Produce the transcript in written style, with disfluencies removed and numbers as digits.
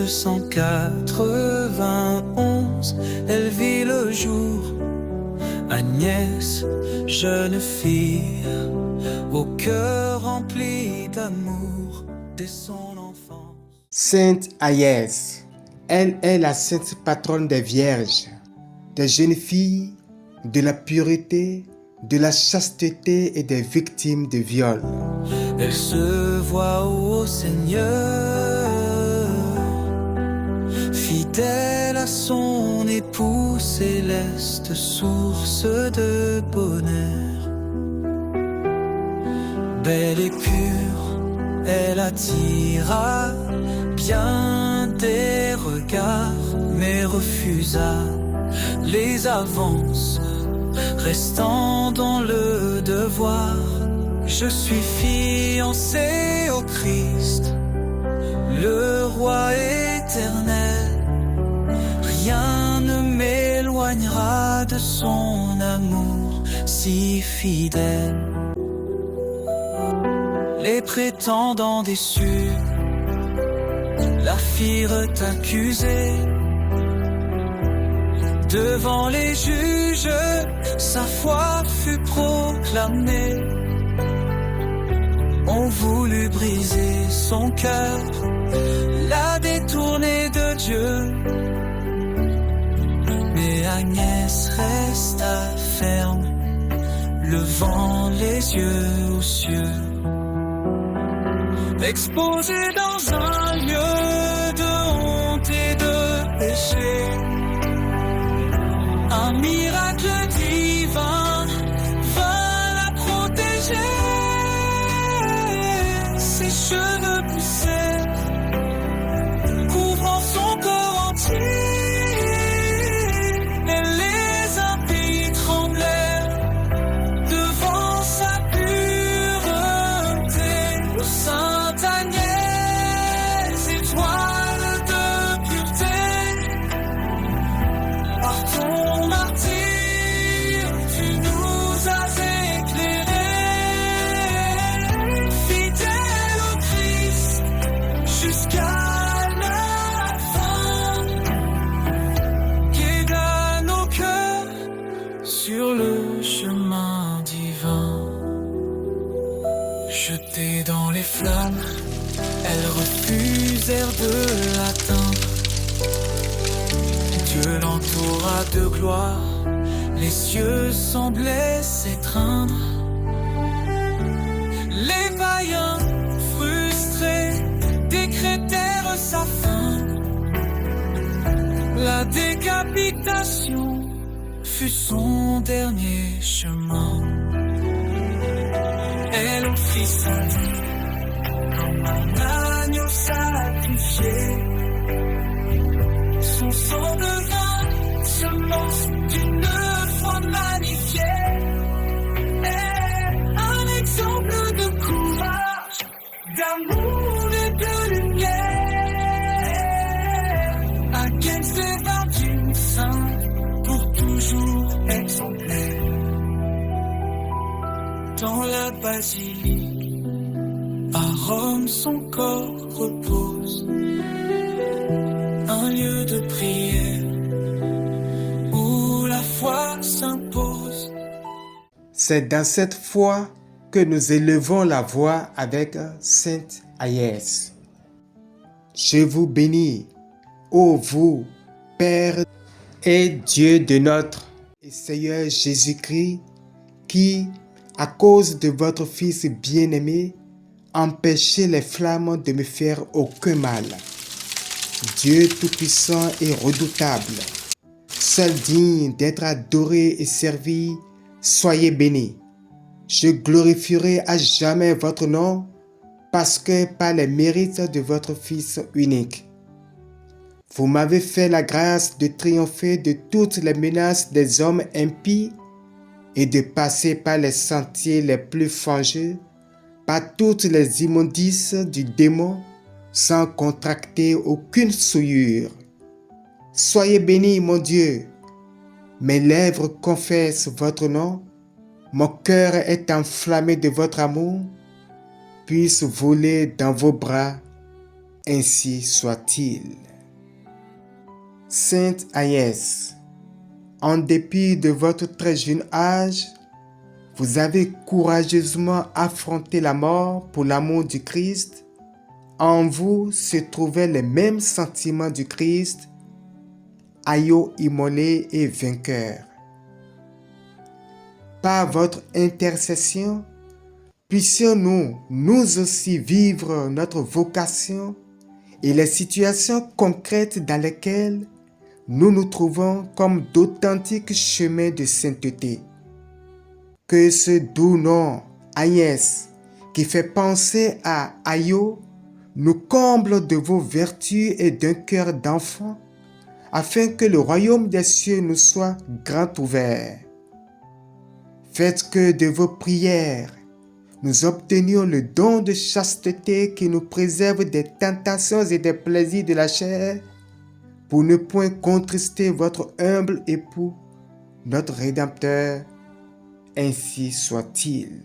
1291, elle vit le jour. Agnès, jeune fille, au cœur rempli d'amour dès son enfance. Sainte Agnès, elle est la sainte patronne des vierges, des jeunes filles, de la pureté, de la chasteté et des victimes de viol. Elle se voit au Seigneur, fidèle à son époux céleste, source de bonheur. Belle et pure, elle attira bien des regards, mais refusa les avances, restant dans le devoir. Je suis fiancé au Christ, le roi éternel. Rien ne m'éloignera de son amour si fidèle. Les prétendants déçus la firent accuser. Devant les juges, sa foi fut proclamée. On voulut briser son cœur, la détourner de Dieu. Mais Agnès resta ferme, levant les yeux aux cieux. Exposée dans un lieu de honte et de péché, un miracle divin va la protéger. Ses cheveux poussaient, couvrant son corps entier, et les impies tremblèrent devant sa pureté. Ô Sainte Agnès, étoile de pureté, par ton martyre, tu nous as éclairés. Fidèle au Christ jusqu'à la fin, guide à nos cœurs sur le chemin divin. Jetée dans les flammes, elles refusèrent de l'atteindre. Dieu l'entoura de gloire, les cieux semblaient s'étreindre. Les païens, frustrés, décrétèrent sa fin. La décapitation fut son dernier chemin. Elle offrit sa vie comme un agneau sacrifié. Son sang devint semence d'une foi magnifiée. Et un exemple de courage, d'amour et de lumière. Agnès devint une sainte, pour toujours exemplaire. Dans la basilique, à Rome, son corps repose. Un lieu de prière où la foi s'impose. C'est dans cette foi que nous élevons la voix avec Sainte Agnès. Je vous bénis, ô vous, Père et Dieu de notre Seigneur Jésus-Christ, qui, à cause de votre Fils bien-aimé, empêchez les flammes de me faire aucun mal. Dieu tout-puissant et redoutable, seul digne d'être adoré et servi, soyez béni. Je glorifierai à jamais votre nom, parce que par les mérites de votre Fils unique, vous m'avez fait la grâce de triompher de toutes les menaces des hommes impies et de passer par les sentiers les plus fangeux, par toutes les immondices du démon, sans contracter aucune souillure. Soyez béni, mon Dieu. Mes lèvres confessent votre nom. Mon cœur est enflammé de votre amour. Puisse voler dans vos bras. Ainsi soit-il. Sainte Agnès, en dépit de votre très jeune âge, vous avez courageusement affronté la mort pour l'amour du Christ. En vous se trouvaient les mêmes sentiments du Christ, agneau immolé et vainqueur. Par votre intercession, puissions-nous, nous aussi, vivre notre vocation et les situations concrètes dans lesquelles nous nous trouvons comme d'authentiques chemins de sainteté. Que ce doux nom, Agnès, qui fait penser à Ayo, nous comble de vos vertus et d'un cœur d'enfant, afin que le royaume des cieux nous soit grand ouvert. Faites que de vos prières, nous obtenions le don de chasteté qui nous préserve des tentations et des plaisirs de la chair, pour ne point contrister votre humble époux, notre Rédempteur. Ainsi soit-il.